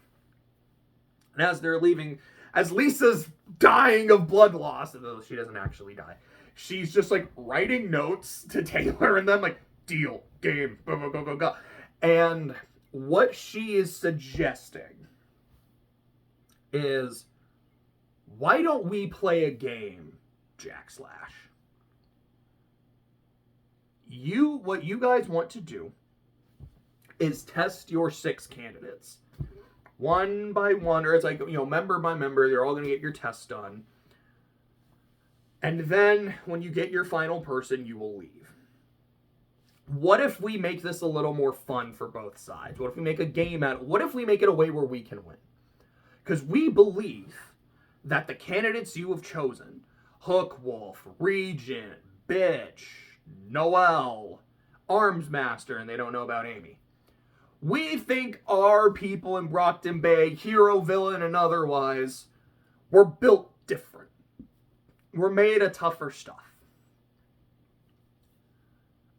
And as they're leaving, as Lisa's dying of blood loss, although she doesn't actually die, she's just, like, writing notes to Taylor and them, like, deal, game, go, go, go, go, go. And what she is suggesting is, why don't we play a game, Jack Slash? What you guys want to do is test your 6 candidates. One by one, or it's like, member by member, you're all going to get your tests done. And then, when you get your final person, you will leave. What if we make this a little more fun for both sides? What if we make a game out? What if we make it a way where we can win? Because we believe that the candidates you have chosen, Hook Wolf, Regent, Bitch, Noelle, Armsmaster, and they don't know about Amy. We think our people in Brockton Bay, hero, villain, and otherwise, were built different. We're made of tougher stuff.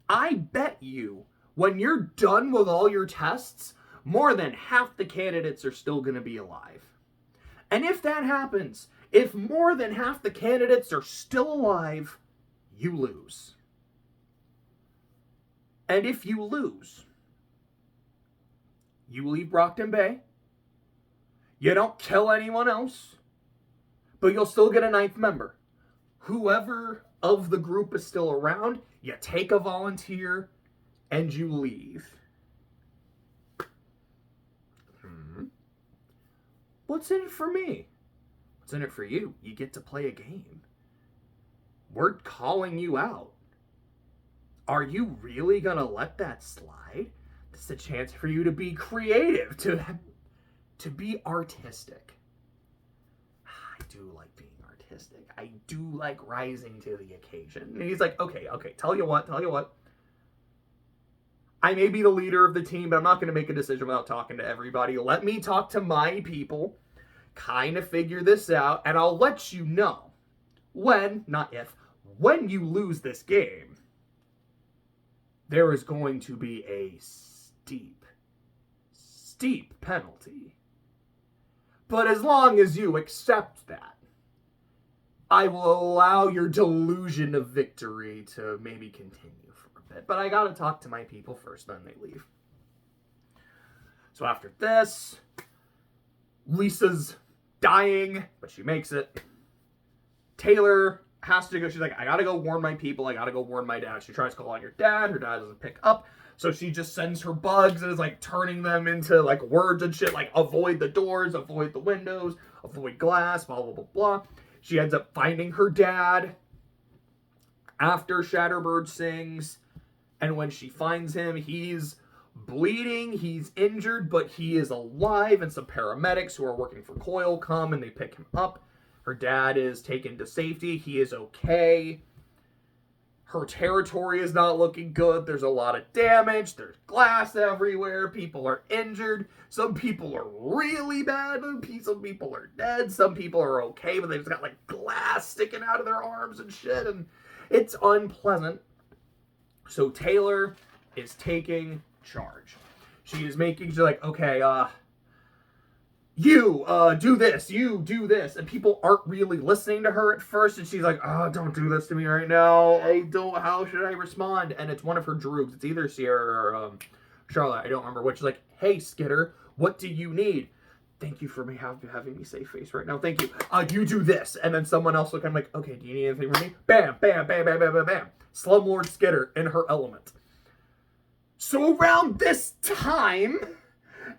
I bet you, when you're done with all your tests, more than half the candidates are still going to be alive. And if that happens, if more than half the candidates are still alive, you lose. And if you lose, you leave Brockton Bay, You don't kill anyone else, but you'll still get a ninth member. Whoever of the group is still around, you take a volunteer and you leave. What's in it for me? What's in it for you? You get to play a game. We're calling you out. Are you really going to let that slide? This is a chance for you to be creative, to be artistic. I do like being artistic. I do like rising to the occasion. And he's like, okay, tell you what. I may be the leader of the team, but I'm not going to make a decision without talking to everybody. Let me talk to my people, kind of figure this out, and I'll let you know when, not if, when you lose this game, there is going to be a steep penalty. But as long as you accept that, I will allow your delusion of victory to maybe continue for a bit. But I gotta talk to my people first, then they leave. So after this, Lisa's dying, but she makes it. Taylor has to go. She's like, I gotta go warn my people. I gotta go warn my dad. She tries calling her dad. Her dad doesn't pick up. So she just sends her bugs and is like turning them into like words and shit, like avoid the doors, avoid the windows, avoid glass, blah, blah, blah, blah. She ends up finding her dad after Shatterbird sings. And when she finds him, he's bleeding, he's injured, but he is alive. And some paramedics who are working for Coil come and they pick him up. Her dad is taken to safety. He is okay. Her territory is not looking good. There's a lot of damage. There's glass everywhere. People are injured. Some people are really bad. Some people are dead. Some people are okay, but they just got like glass sticking out of their arms and shit. And it's unpleasant. So Taylor is taking charge. She's like, okay, you do this, you do this. And people aren't really listening to her at first. And she's like, oh, don't do this to me right now. How should I respond? And it's one of her droogs. It's either Sierra or Charlotte. I don't remember which. She's like, hey, Skitter, what do you need? Thank you for having me save face right now. Thank you. You do this. And then someone else will kind of like, okay, do you need anything from me? Bam, bam, bam, bam, bam, bam, bam. Slumlord Skitter in her element. So around this time,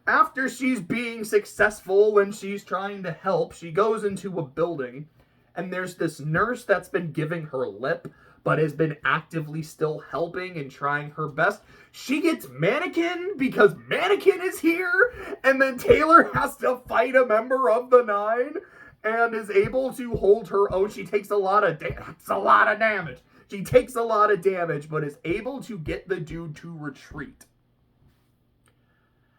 after she's being successful and she's trying to help, she goes into a building and there's this nurse that's been giving her lip but has been actively still helping and trying her best. She gets Mannequin because Mannequin is here, and then Taylor has to fight a member of the Nine and is able to hold her own. She takes a lot of damage. She takes a lot of damage, but is able to get the dude to retreat.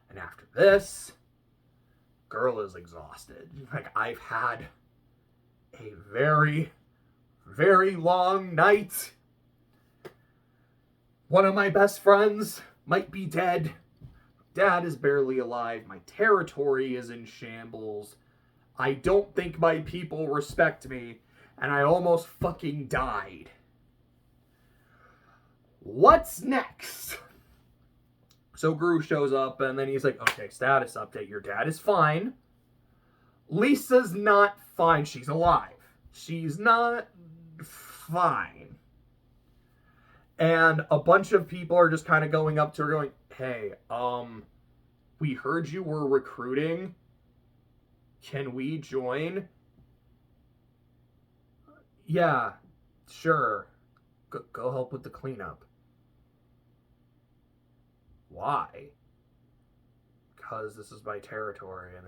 And after this, girl is exhausted. Like, I've had a very, very long night. One of my best friends might be dead. Dad is barely alive. My territory is in shambles. I don't think my people respect me. And I almost fucking died. What's next? So Gru shows up and then he's like, okay, status update. Your dad is fine. Lisa's not fine. She's alive. She's not fine. And a bunch of people are just kind of going up to her going, hey, we heard you were recruiting. Can we join? Yeah, sure. Go help with the cleanup. Why? Because this is my territory and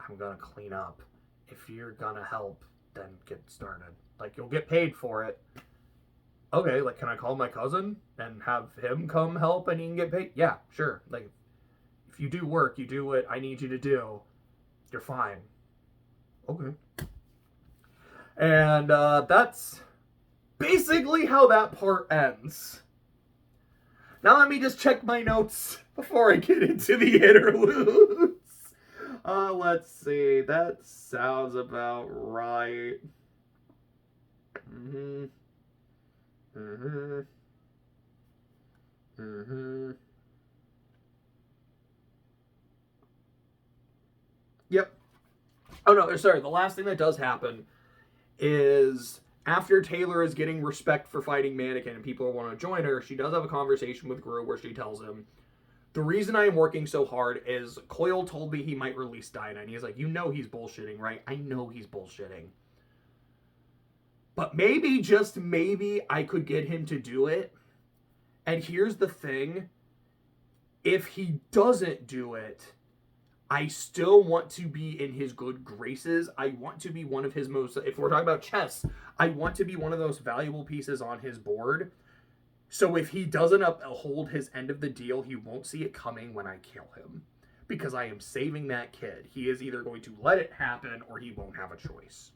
I'm gonna clean up. If you're gonna help, then get started. Like, you'll get paid for it. Okay, like, can I call my cousin and have him come help and he can get paid? Yeah, sure. Like, if you do work, you do what I need you to do. You're fine. Okay. And that's basically how that part ends. Now let me just check my notes before I get into the interludes. Let's see. That sounds about right. Yep. Oh, no, sorry. The last thing that does happen is after Taylor is getting respect for fighting Mannequin and people want to join her, she does have a conversation with Gru where she tells him, the reason I am working so hard is Coyle told me he might release Dinah. And he's like, you know he's bullshitting, right? I know he's bullshitting. But maybe, just maybe, I could get him to do it. And here's the thing. If he doesn't do it, I still want to be in his good graces. I want to be one of his most, if we're talking about chess, I want to be one of those valuable pieces on his board. So if he doesn't uphold his end of the deal, he won't see it coming when I kill him. Because I am saving that kid. He is either going to let it happen or he won't have a choice.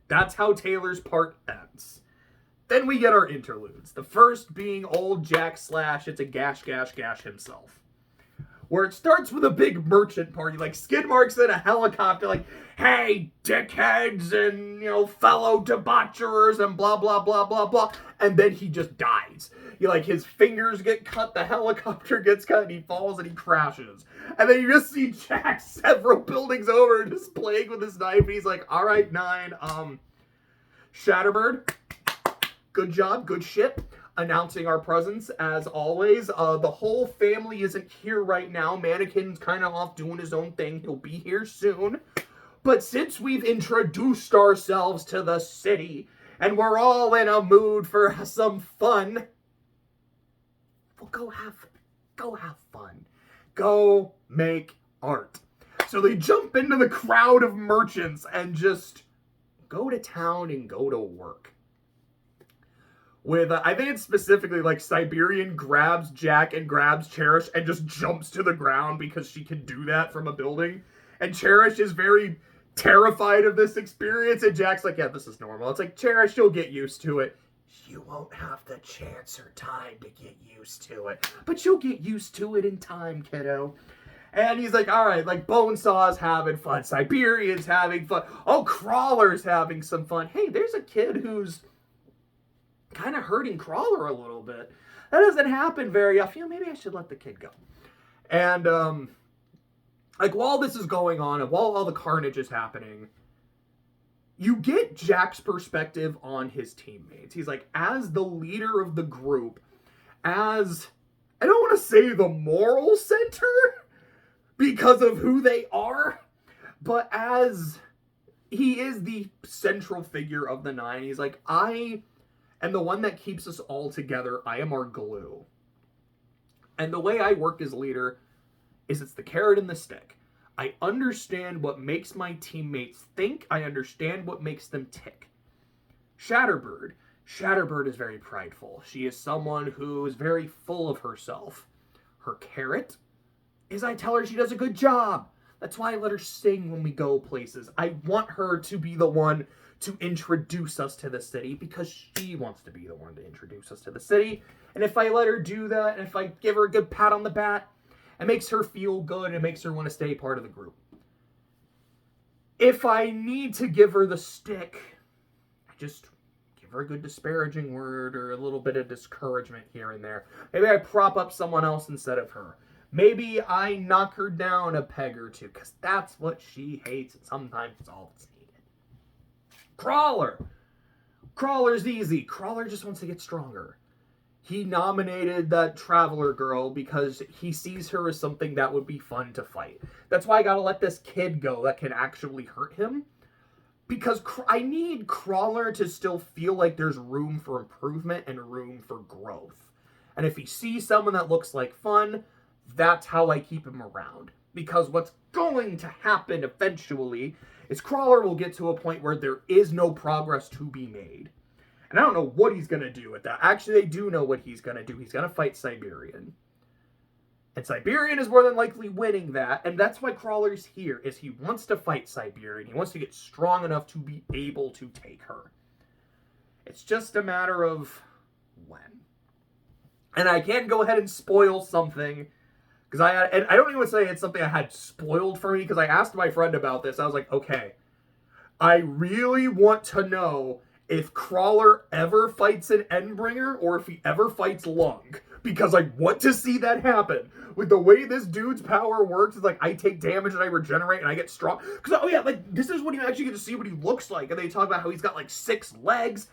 That's how Taylor's part ends. Then we get our interludes. The first being old Jack Slash, it's a Gash himself. Where it starts with a big merchant party, like Skidmark's in a helicopter, like, hey, dickheads and, fellow debaucherers and blah, blah, blah, blah, blah. And then he just dies. His fingers get cut, the helicopter gets cut, and he falls and he crashes. And then you just see Jack several buildings over just playing with his knife, and he's like, all right, 9, Shatterbird, good job, good shit. Announcing our presence as always. The whole family isn't here right now. Mannequin's kind of off doing his own thing. He'll be here soon. But since we've introduced ourselves to the city and we're all in a mood for some fun, well, go have fun. Go make art. So they jump into the crowd of merchants and just go to town and go to work. With, I think it's specifically like Siberian grabs Jack and grabs Cherish and just jumps to the ground because she can do that from a building. And Cherish is very terrified of this experience. And Jack's like, yeah, this is normal. It's like, Cherish, you'll get used to it. You won't have the chance or time to get used to it. But you'll get used to it in time, kiddo. And he's like, all right, like Bonesaw's having fun. Siberian's having fun. Oh, Crawler's having some fun. Hey, there's a kid who's kind of hurting Crawler a little bit. That doesn't happen very often. Maybe I should let the kid go. And, while this is going on and while all the carnage is happening, you get Jack's perspective on his teammates. He's like, as the leader of the group, as, I don't want to say the moral center because of who they are, but as he is the central figure of the 9, he's like, and the one that keeps us all together, I am our glue. And the way I work as leader is it's the carrot and the stick. I understand what makes my teammates think. I understand what makes them tick. Shatterbird is very prideful. She is someone who is very full of herself. Her carrot is I tell her she does a good job. That's why I let her sing when we go places. I want her to be the one to introduce us to the city because she wants to be the one to introduce us to the city. And if I let her do that, and if I give her a good pat on the back, it makes her feel good. It makes her want to stay part of the group. If I need to give her the stick, I just give her a good disparaging word or a little bit of discouragement here and there. Maybe I prop up someone else instead of her. Maybe I knock her down a peg or two because that's what she hates, and sometimes it's all that's needed. Crawler's easy. Crawler just wants to get stronger. He nominated that Traveler girl because he sees her as something that would be fun to fight. That's why I gotta let this kid go that can actually hurt him. Because I need Crawler to still feel like there's room for improvement and room for growth. And if he sees someone that looks like fun, that's how I keep him around. Because what's going to happen eventually is Crawler will get to a point where there is no progress to be made. And I don't know what he's going to do with that. Actually, they do know what he's going to do. He's going to fight Siberian. And Siberian is more than likely winning that. And that's why Crawler's here, is he wants to fight Siberian. He wants to get strong enough to be able to take her. It's just a matter of when. And I can go ahead and spoil something. Because I don't even say it's something I had spoiled for me, because I asked my friend about this. I was like, okay, I really want to know if Crawler ever fights an Endbringer or if he ever fights Lung, because I want to see that happen. With the way this dude's power works, it's like I take damage and I regenerate and I get strong. Because, oh yeah, like this is when you actually get to see what he looks like. And they talk about how he's got like 6 legs.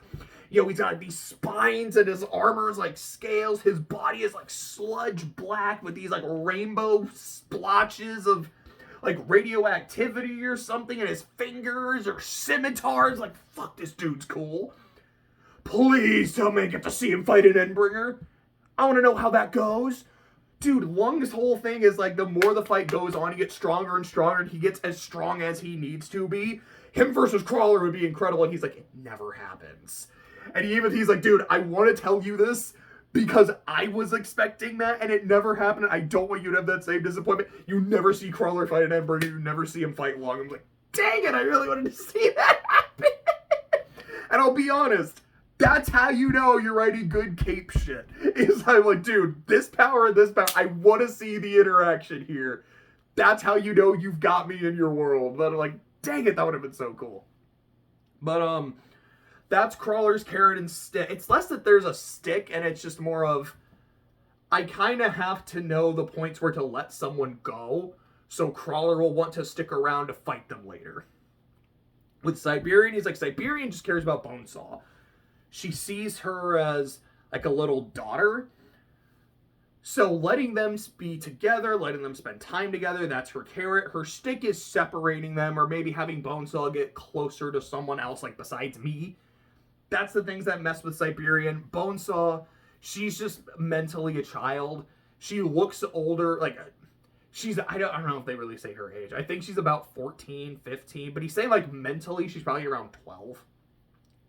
You know, he's got like, these spines and his armor is like scales. His body is like sludge black with these like rainbow splotches of like radioactivity or something. And his fingers are scimitars. Like, fuck, this dude's cool. Please tell me I get to see him fight an Endbringer. I want to know how that goes. Dude, Lung's whole thing is like the more the fight goes on, he gets stronger and stronger, and he gets as strong as he needs to be. Him versus Crawler would be incredible, and he's like, it never happens. And he's like, dude, I want to tell you this because I was expecting that, and it never happened, and I don't want you to have that same disappointment. You never see Crawler fight an Endbringer, you never see him fight Lung. I'm like, dang it, I really wanted to see that happen. And I'll be honest, that's how you know you're writing good cape shit. Is I'm like, dude, this power and this power, I want to see the interaction here. That's how you know you've got me in your world. But I'm like, dang it, that would have been so cool. But, that's Crawler's carrot and stick. It's less that there's a stick, and it's just more of, I kind of have to know the points where to let someone go, so Crawler will want to stick around to fight them later. With Siberian, he's like, Siberian just cares about Bonesaw. She sees her as like a little daughter. So letting them be together, letting them spend time together, that's her carrot. Her stick is separating them, or maybe having Bonesaw get closer to someone else, like besides me. That's the things that mess with Siberian. Bonesaw, she's just mentally a child. She looks older, like she's, I don't know if they really say her age. I think she's about 14, 15, but he's saying like mentally she's probably around 12.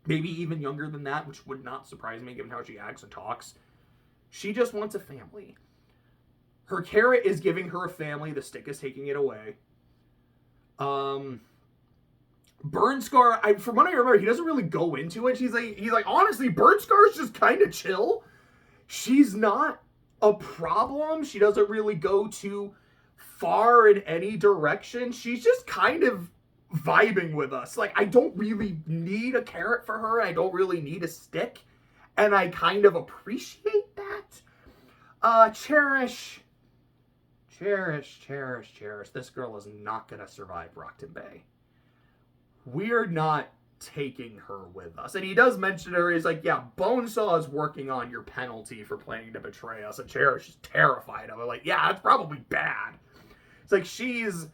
Maybe even younger than that, which would not surprise me given how she acts and talks. She just wants a family. Her carrot is giving her a family. The stick is taking it away. Burnscar, from what I remember, he doesn't really go into it. He's like, honestly, Burnscar's just kind of chill. She's not a problem. She doesn't really go too far in any direction. She's just kind of vibing with us. Like, I don't really need a carrot for her. I don't really need a stick. And I kind of appreciate that. Cherish. This girl is not going to survive Rockton Bay. We're not taking her with us. And he does mention her. He's like, yeah, Bonesaw is working on your penalty for planning to betray us. And Cherish is terrified of it. Like, yeah, that's probably bad. It's like, she's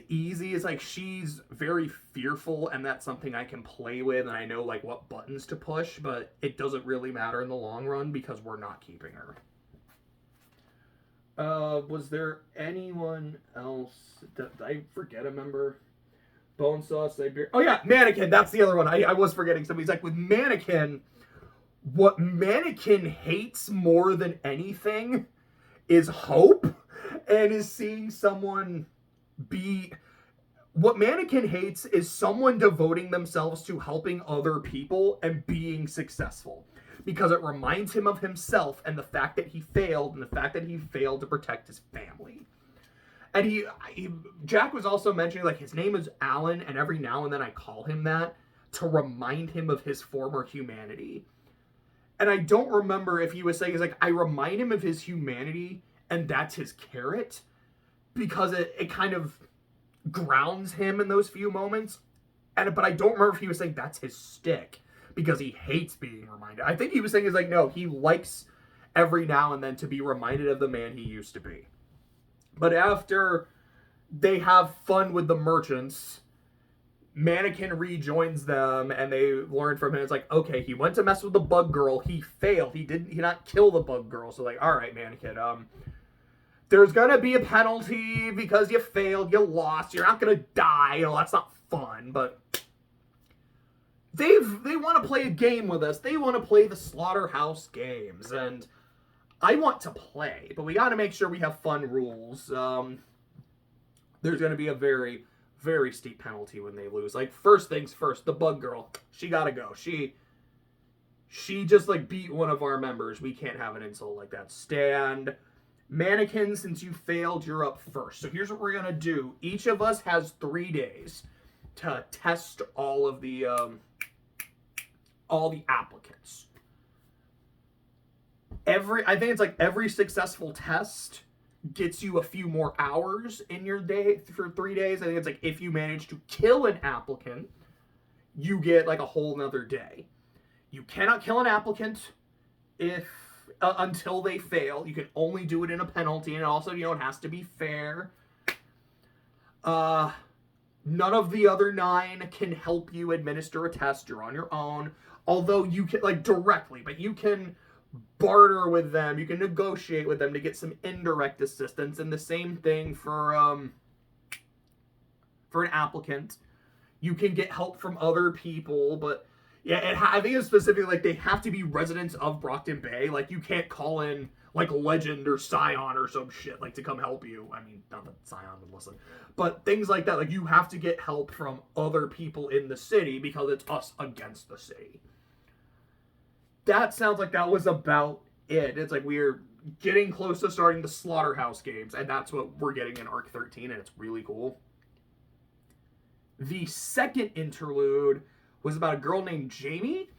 easy. It's like she's very fearful, and that's something I can play with, and I know like what buttons to push, but it doesn't really matter in the long run because we're not keeping her. Was there anyone else? Did I forget a member? Bonesaw, Siberian. Oh yeah, Mannequin. That's the other one. I was forgetting somebody. He's like, with Mannequin, what Mannequin hates more than anything is hope, and is seeing someone what Mannequin hates is someone devoting themselves to helping other people and being successful, because it reminds him of himself and the fact that he failed, and the fact that he failed to protect his family. And Jack was also mentioning, like, his name is Alan, and every now and then I call him that to remind him of his former humanity. And I don't remember if he was saying, he's like, I remind him of his humanity, and that's his carrot, because it kind of grounds him in those few moments. But I don't remember if he was saying that's his stick, because he hates being reminded. I think he was saying, is like, no, he likes every now and then to be reminded of the man he used to be. But after they have fun with the merchants, Mannequin rejoins them, and they learn from him. It's like, okay, he went to mess with the bug girl. He failed. He not kill the bug girl. So like, all right, Mannequin, there's gonna be a penalty because you failed, you lost, you're not gonna die. You know, that's not fun, but they want to play a game with us. They want to play the Slaughterhouse games, and I want to play, but we got to make sure we have fun rules. There's going to be a very, very steep penalty when they lose. Like, first things first, the bug girl, she got to go. She just, like, beat one of our members. We can't have an insult like that. Stand. Mannequin, since you failed, you're up first. So here's what we're going to do. Each of us has 3 days to test all of the all the applicants. I think it's like every successful test gets you a few more hours in your day for 3 days. I think it's like if you manage to kill an applicant, you get like a whole nother day. You cannot kill an applicant if until they fail. You can only do it in a penalty, and also, it has to be fair. None of the other 9 can help you administer a test. You're on your own. Although you can, like, directly, but you can barter with them. You can negotiate with them to get some indirect assistance. And the same thing for an applicant. You can get help from other people, but yeah, I think it's specifically, like, they have to be residents of Brockton Bay. Like, you can't call in, like, Legend or Scion or some shit, like, to come help you. I mean, not that Scion would listen. But things like that, like, you have to get help from other people in the city because it's us against the city. That sounds like that was about it. It's like we're getting close to starting the Slaughterhouse games, and that's what we're getting in Arc 13, and it's really cool. The second interlude was about a girl named Jamie,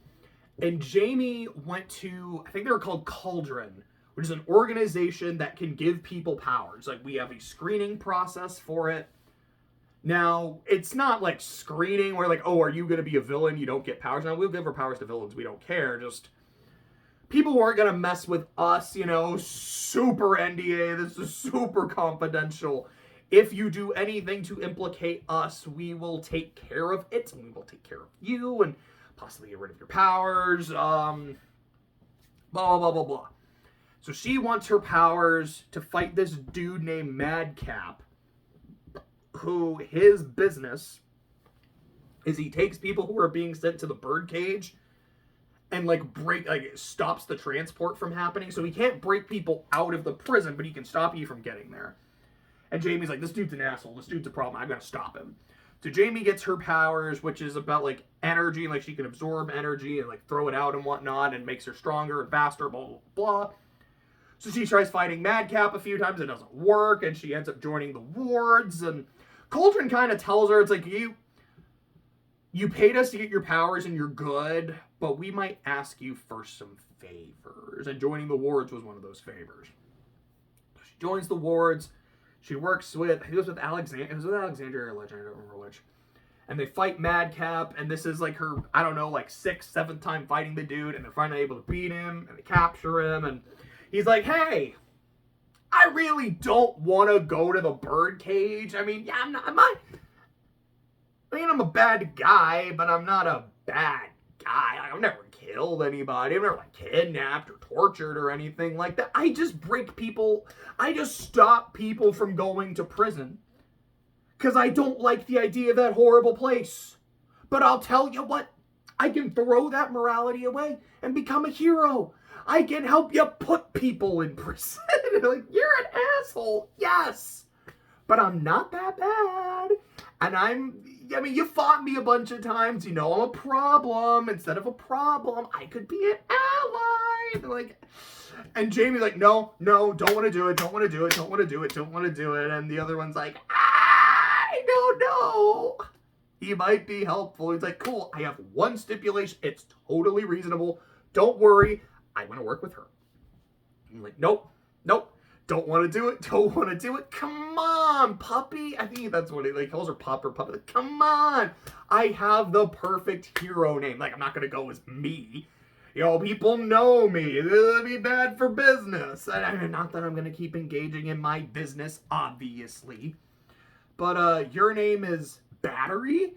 and Jamie went to, I think they were called Cauldron, which is an organization that can give people powers. Like, we have a screening process for it. Now, it's not like screening where, like, oh, are you going to be a villain? You don't get powers. Now, we'll give our powers to villains. We don't care. Just, people weren't going to mess with us, super NDA. This is super confidential. If you do anything to implicate us, we will take care of it, and we will take care of you, and possibly get rid of your powers, blah, blah, blah, blah, blah. So she wants her powers to fight this dude named Madcap, who his business is he takes people who are being sent to the birdcage and, like, stops the transport from happening. So he can't break people out of the prison, but he can stop you from getting there. And Jamie's like, this dude's an asshole. This dude's a problem. I'm going to stop him. So Jamie gets her powers, which is about, like, energy. Like, she can absorb energy and, like, throw it out and whatnot, and makes her stronger and faster, blah, blah, blah. So she tries fighting Madcap a few times. It doesn't work, and she ends up joining the wards. And Cauldron kind of tells her, it's like, you paid us to get your powers, and you're good, but we might ask you for some favors. And joining the wards was one of those favors. She joins the wards. She works with, I think it was with Alexandria or Legend, I don't remember which. And they fight Madcap, and this is like her, I don't know, like 6th, 7th time fighting the dude, and they're finally able to beat him, and they capture him, and he's like, hey, I really don't want to go to the birdcage. I mean, yeah, I'm a bad guy, but I'm not a bad guy. I've never killed anybody. I've never, like, kidnapped or tortured or anything like that. I just break people. I just stop people from going to prison because I don't like the idea of that horrible place. But I'll tell you what, I can throw that morality away and become a hero. I can help you put people in prison. Like, you're an asshole. Yes. But I'm not that bad. And you fought me a bunch of times. I'm a problem. Instead of a problem, I could be an ally. Like, and Jamie's like, no, don't want to do it. Don't want to do it. Don't want to do it. Don't want to do it. And the other one's like, I don't know. He might be helpful. He's like, cool. I have one stipulation. It's totally reasonable. Don't worry. I want to work with her. I'm like, nope. Don't want to do it. Don't want to do it. Come on, puppy. I think that's what he calls her, pup or puppy. Like, come on. I have the perfect hero name. Like, I'm not going to go as me. People know me. It'll be bad for business. And not that I'm going to keep engaging in my business, obviously. But your name is Battery?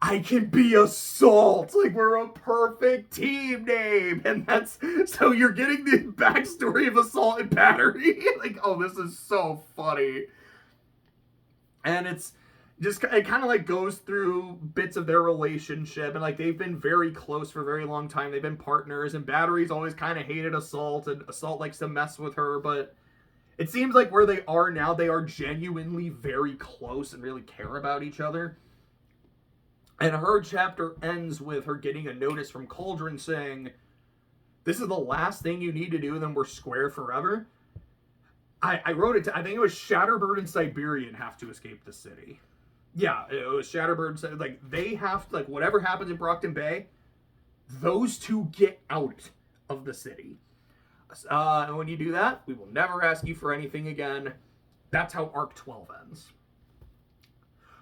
I can be Assault. Like, we're a perfect team name. And so you're getting the backstory of Assault and Battery. Like, oh, this is so funny. And it kind of like goes through bits of their relationship. And like, they've been very close for a very long time. They've been partners. And Battery's always kind of hated Assault. And Assault likes to mess with her. But it seems like where they are now, they are genuinely very close and really care about each other. And her chapter ends with her getting a notice from Cauldron saying, this is the last thing you need to do, then we're square forever. I wrote it, I think it was Shatterbird and Siberian have to escape the city. Yeah, it was Shatterbird, like, they have to, like, whatever happens in Brockton Bay, those two get out of the city. And when you do that, we will never ask you for anything again. That's how Arc 12 ends.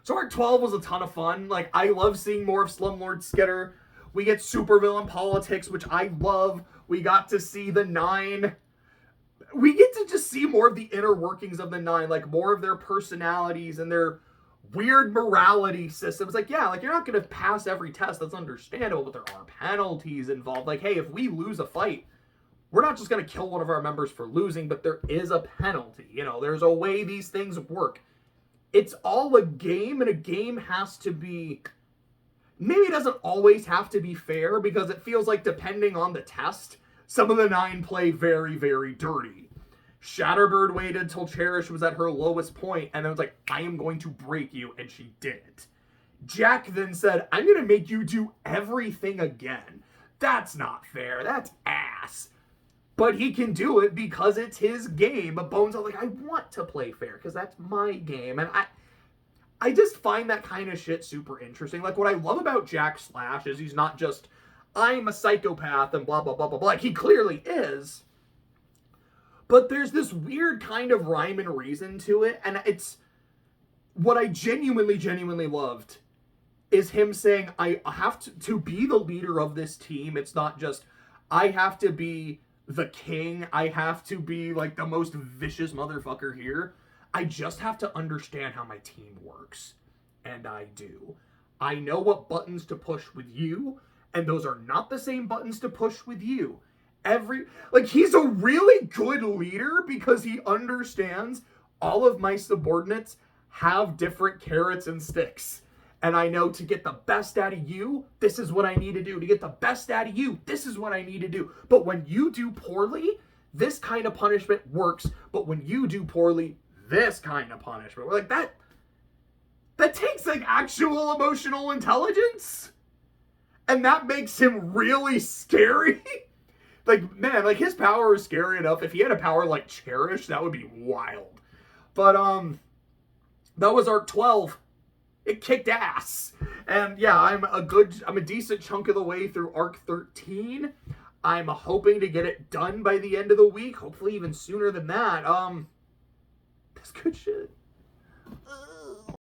So Arc 12 was a ton of fun. Like, I love seeing more of Slumlord Skitter. We get supervillain politics, which I love. We got to see the Nine. We get to just see more of the inner workings of the Nine, like more of their personalities and their weird morality systems. Like, yeah, like, you're not going to pass every test. That's understandable, but there are penalties involved. Like, hey, if we lose a fight, we're not just going to kill one of our members for losing, but there is a penalty. You know, there's a way these things work. It's all a game, and a game has to be... Maybe it doesn't always have to be fair, because it feels like, depending on the test, some of the Nine play very, very dirty. Shatterbird waited till Cherish was at her lowest point, and then was like, I am going to break you, and she did it. Jack then said, I'm going to make you do everything again. That's not fair. That's ass. But he can do it because it's his game. But Bones are like, I want to play fair because that's my game. And I just find that kind of shit super interesting. Like, what I love about Jack Slash is he's not just, I'm a psychopath and blah, blah, blah, blah, blah. Like, he clearly is. But there's this weird kind of rhyme and reason to it. And it's what I genuinely loved is him saying, I have to be the leader of this team. It's not just, I have to be the king. I have to be like the most vicious motherfucker here. I just have to understand how my team works. And I do. I know what buttons to push with you, and those are not the same buttons to push with you. He's a really good leader because he understands all of my subordinates have different carrots and sticks. And I know to get the best out of you, this is what I need to do. To get the best out of you, this is what I need to do. But when you do poorly, this kind of punishment works. But when you do poorly, this kind of punishment. We're like, that takes like actual emotional intelligence. And that makes him really scary. Like, man, like, his power is scary enough. If he had a power like Cherish, that would be wild. But that was Arc 12. It kicked ass. And yeah, I'm a decent chunk of the way through Arc 13. I'm hoping to get it done by the end of the week. Hopefully even sooner than that. That's good shit.